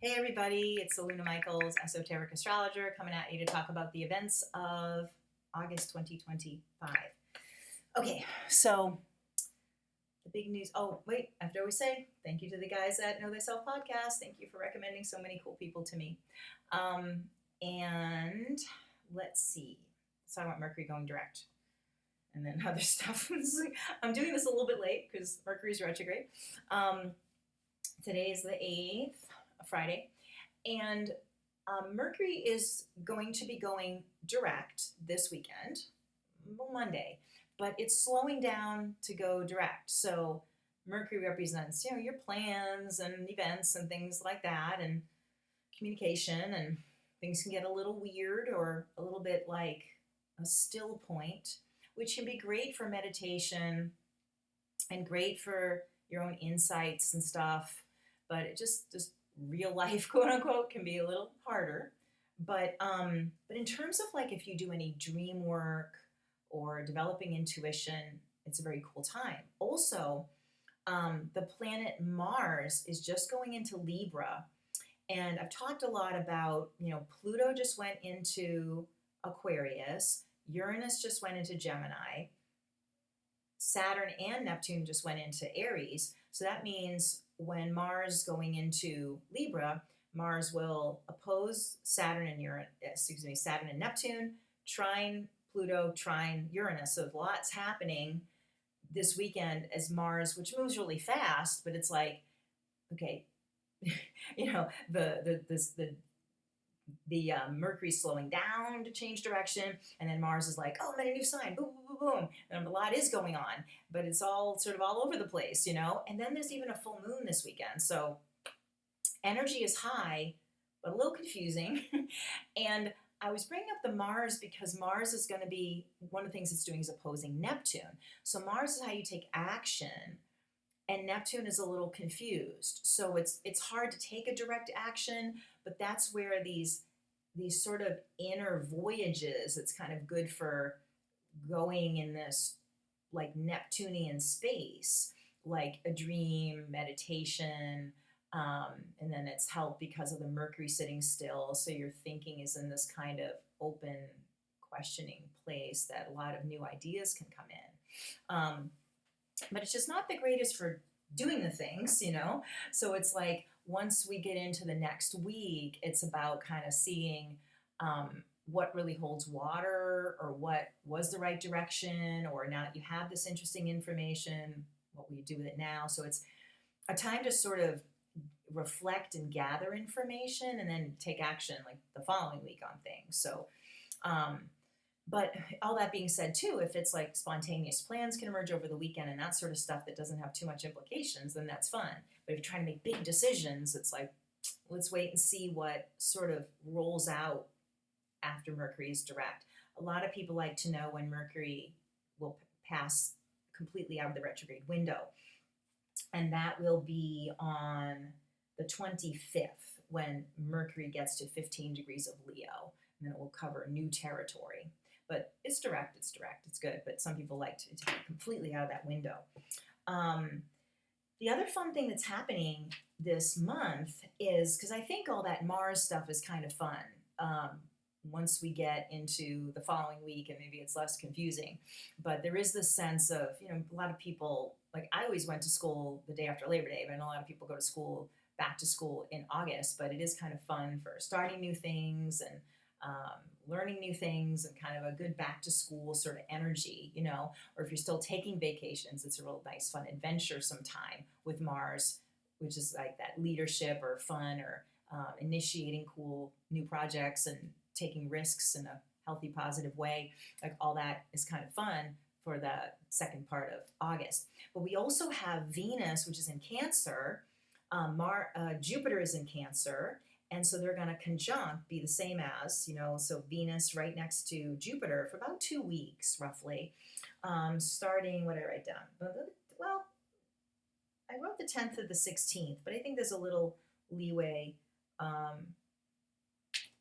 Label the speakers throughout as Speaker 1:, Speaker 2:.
Speaker 1: Hey everybody, it's Aluna Michaels, Esoteric Astrologer, coming at you to talk about the events of August 2025. Okay, so the big news. Oh, wait, I have to always say thank you to the guys at Know Thyself Podcast. Thank you for recommending so many cool people to me. And let's see. Let's talk about Mercury going direct and then other stuff. I'm doing this a little bit late because Mercury's retrograde. Today is the 8th, Friday, and Mercury is going to be going direct this weekend, Monday, but it's slowing down to go direct. So Mercury represents, your plans and events and things like that, and communication, and things can get a little weird or a little bit like a still point, which can be great for meditation and great for your own insights and stuff. But it just real life, quote unquote, can be a little harder. But in terms of like if you do any dream work or developing intuition, it's a very cool time. Also, the planet Mars is just going into Libra, and I've talked a lot about, Pluto just went into Aquarius, Uranus just went into Gemini, Saturn and Neptune just went into Aries. So that means when Mars going into Libra, Mars will oppose Saturn and Neptune, trine Pluto, trine Uranus. So lots happening this weekend as Mars, which moves really fast, but it's like, okay, the Mercury slowing down to change direction, and then Mars is like, oh, I'm in a new sign, boom, boom, boom, boom, and a lot is going on, but it's all sort of all over the place, and then there's even a full moon this weekend, so energy is high, but a little confusing, and I was bringing up the Mars because Mars is going to be, one of the things it's doing is opposing Neptune, so Mars is how you take action, and Neptune is a little confused. So it's hard to take a direct action, but that's where these sort of inner voyages, it's kind of good for going in this like Neptunian space, like a dream, meditation, and then it's helped because of the Mercury sitting still. So your thinking is in this kind of open, questioning place that a lot of new ideas can come in. But it's just not the greatest for doing the things, So it's like once we get into the next week, it's about kind of seeing what really holds water, or what was the right direction, or now that you have this interesting information, what will you do with it now? So it's a time to sort of reflect and gather information and then take action like the following week on things. So but all that being said, too, if it's like spontaneous plans can emerge over the weekend and that sort of stuff that doesn't have too much implications, then that's fun. But if you're trying to make big decisions, it's like, let's wait and see what sort of rolls out after Mercury is direct. A lot of people like to know when Mercury will pass completely out of the retrograde window. And that will be on the 25th when Mercury gets to 15 degrees of Leo. And then it will cover new territory. But it's direct, it's good. But some people like to be completely out of that window. The other fun thing that's happening this month is, because I think all that Mars stuff is kind of fun once we get into the following week, and maybe it's less confusing. But there is this sense of, a lot of people, like I always went to school the day after Labor Day, but I know a lot of people go to school, back to school in August, but it is kind of fun for starting new things and learning new things, and kind of a good back to school sort of energy, or if you're still taking vacations, it's a real nice, fun, adventuresome time with Mars, which is like that leadership or fun, or initiating cool new projects and taking risks in a healthy, positive way. Like all that is kind of fun for the second part of August. But we also have Venus, which is in Cancer. Jupiter is in Cancer. And so they're going to conjunct, be the same as, so Venus right next to Jupiter for about 2 weeks, roughly, starting, what did I write down? Well, I wrote the 10th to the 16th, but I think there's a little leeway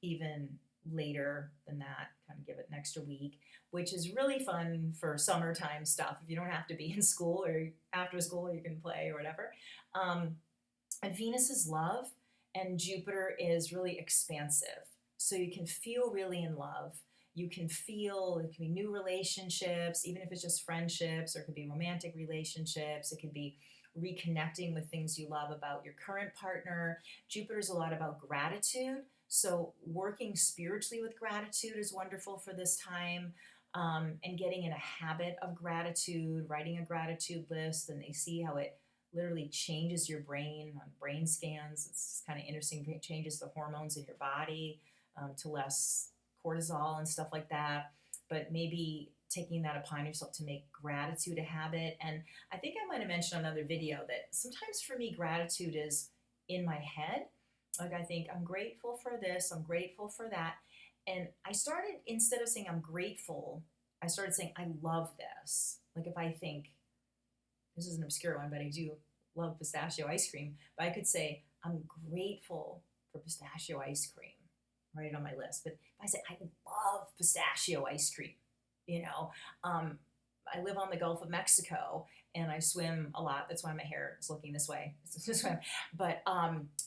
Speaker 1: even later than that, kind of give it an extra week, which is really fun for summertime stuff. If you don't have to be in school, or after school you can play or whatever. And Venus is love, And Jupiter is really expansive. So you can feel really in love. You can feel, it can be new relationships, even if it's just friendships, or it could be romantic relationships. It could be reconnecting with things you love about your current partner. Jupiter's a lot about gratitude. So working spiritually with gratitude is wonderful for this time. And getting in a habit of gratitude, writing a gratitude list, and they see how it literally changes your brain on brain scans. It's kind of interesting. It changes the hormones in your body to less cortisol and stuff like that. But maybe taking that upon yourself to make gratitude a habit. And I think I might have mentioned on another video that sometimes for me, gratitude is in my head. Like I think I'm grateful for this, I'm grateful for that. And I started, instead of saying I'm grateful, I started saying I love this. Like if I think, this is an obscure one, but I do love pistachio ice cream, but I could say I'm grateful for pistachio ice cream, write it on my list. But if I say I love pistachio ice cream, you know, I live on the Gulf of Mexico and I swim a lot. That's why my hair is looking this way. But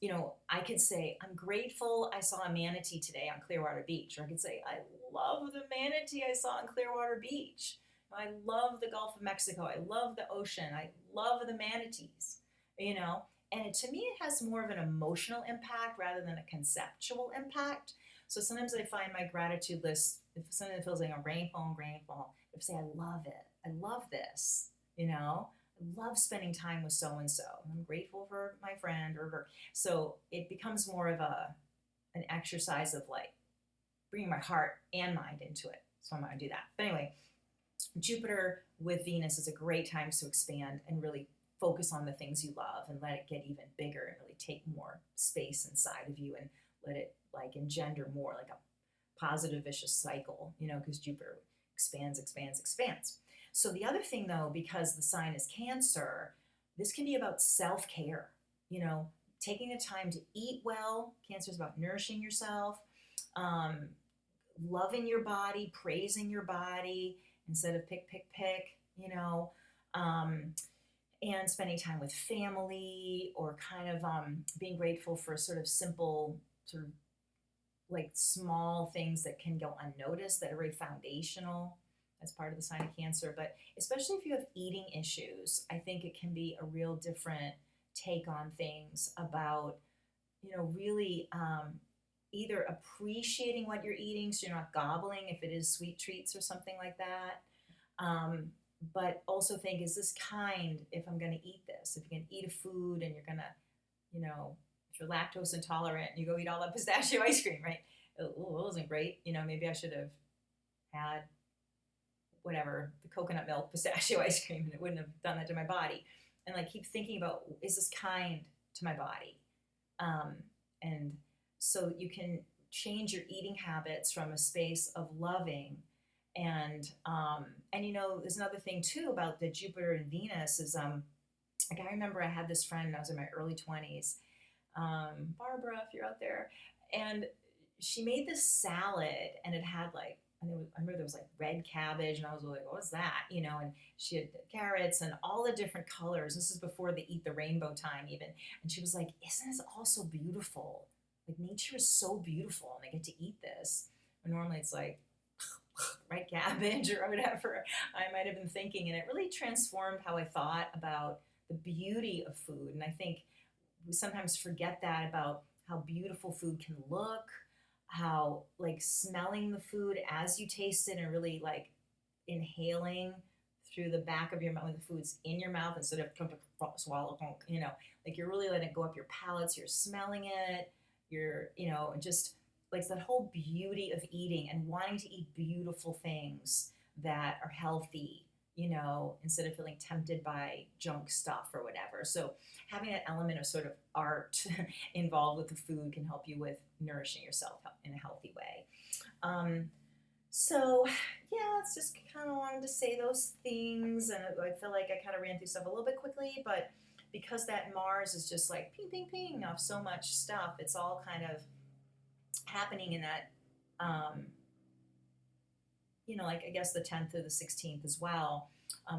Speaker 1: you know, I could say I'm grateful I saw a manatee today on Clearwater Beach, or I could say I love the manatee I saw on Clearwater Beach. I love the Gulf of Mexico. I love the ocean. I love the manatees. You know, and to me, it has more of an emotional impact rather than a conceptual impact. So sometimes I find my gratitude list, if something feels like I'm grateful, if I say I love it, I love this, you know, I love spending time with so and so. I'm grateful for my friend or her. So it becomes more of an exercise of like bringing my heart and mind into it. So I'm going to do that. But anyway, Jupiter with Venus is a great time to expand and really focus on the things you love and let it get even bigger and really take more space inside of you and let it like engender more like a positive vicious cycle, you know, because Jupiter expands, expands, expands. So the other thing though, because the sign is Cancer, this can be about self-care, you know, taking the time to eat well. Cancer is about nourishing yourself, loving your body, praising your body instead of pick, you know, and spending time with family or kind of being grateful for sort of simple, sort of like small things that can go unnoticed that are very foundational as part of the sign of Cancer. But especially if you have eating issues, I think it can be a real different take on things about, you know, really either appreciating what you're eating so you're not gobbling if it is sweet treats or something like that. But also think, is this kind if I'm going to eat this? If you're going to eat a food and you're going to, you know, if you're lactose intolerant and you go eat all that pistachio ice cream, right? Oh, it wasn't great. You know, maybe I should have had whatever, the coconut milk pistachio ice cream, and it wouldn't have done that to my body. And like keep thinking about, is this kind to my body? And so you can change your eating habits from a space of loving. And you know, there's another thing too about the Jupiter and Venus is like I remember I had this friend when I was in my early 20s, Barbara, if you're out there, and she made this salad and it had like, and I remember there was like red cabbage and I was like, what's that? You know, and she had carrots and all the different colors. This is before they eat the rainbow time even. And she was like, isn't this all so beautiful? Like nature is so beautiful and I get to eat this. And normally it's like, red cabbage or whatever I might have been thinking. And it really transformed how I thought about the beauty of food. And I think we sometimes forget that about how beautiful food can look, how like smelling the food as you taste it and really like inhaling through the back of your mouth when the food's in your mouth instead of swallow, you know, like you're really letting it go up your palates, you're smelling it, you're, you know, just like that whole beauty of eating and wanting to eat beautiful things that are healthy, you know, instead of feeling tempted by junk stuff or whatever. So having that element of sort of art involved with the food can help you with nourishing yourself in a healthy way. So yeah, it's just kind of wanted to say those things. And I feel like I kind of ran through stuff a little bit quickly, but because that Mars is just like ping, ping, ping off so much stuff, it's all kind of happening in that, you know, like I guess the 10th or the 16th as well,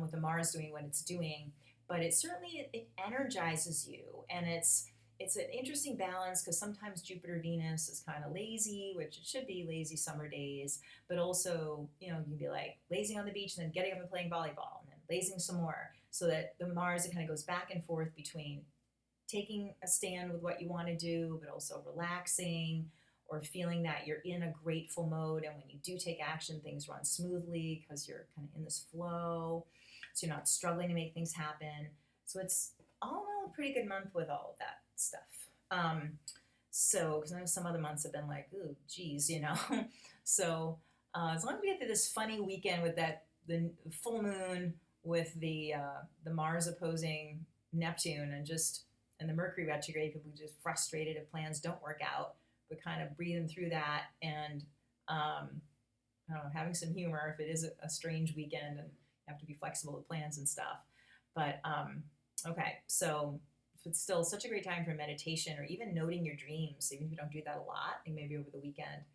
Speaker 1: with the Mars doing what it's doing. But it certainly, it energizes you, and it's it's an interesting balance because sometimes Jupiter Venus is kind of lazy, which it should be lazy summer days, but also, you know, you can be like lazing on the beach and then getting up and playing volleyball and then lazing some more. So that the Mars, it kind of goes back and forth between taking a stand with what you want to do, but also relaxing or feeling that you're in a grateful mode. And when you do take action, things run smoothly because you're kind of in this flow. So you're not struggling to make things happen. So it's all in all a pretty good month with all of that stuff. So, because I know some other months have been like, ooh, geez, you know. So, as long as we get to this funny weekend with the full moon with the Mars opposing Neptune and the Mercury retrograde, people just frustrated if plans don't work out, but kind of breathing through that and I don't know, having some humor if it is a strange weekend and you have to be flexible with plans and stuff. But okay, so it's still such a great time for meditation or even noting your dreams, even if you don't do that a lot. And maybe over the weekend,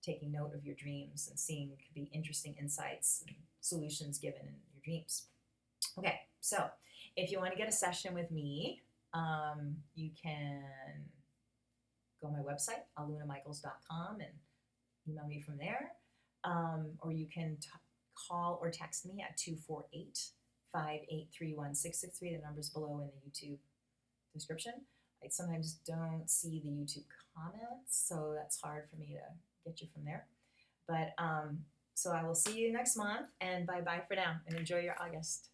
Speaker 1: taking note of your dreams and seeing could be interesting insights and solutions given in your dreams. Okay, so if you want to get a session with me, you can go on my website, alunamichaels.com, and email me from there. Or you can call or text me at 248-583-1663. The number's below in the YouTube description. I sometimes don't see the YouTube comments, so that's hard for me to get you from there. But so I will see you next month, and bye-bye for now, and enjoy your August.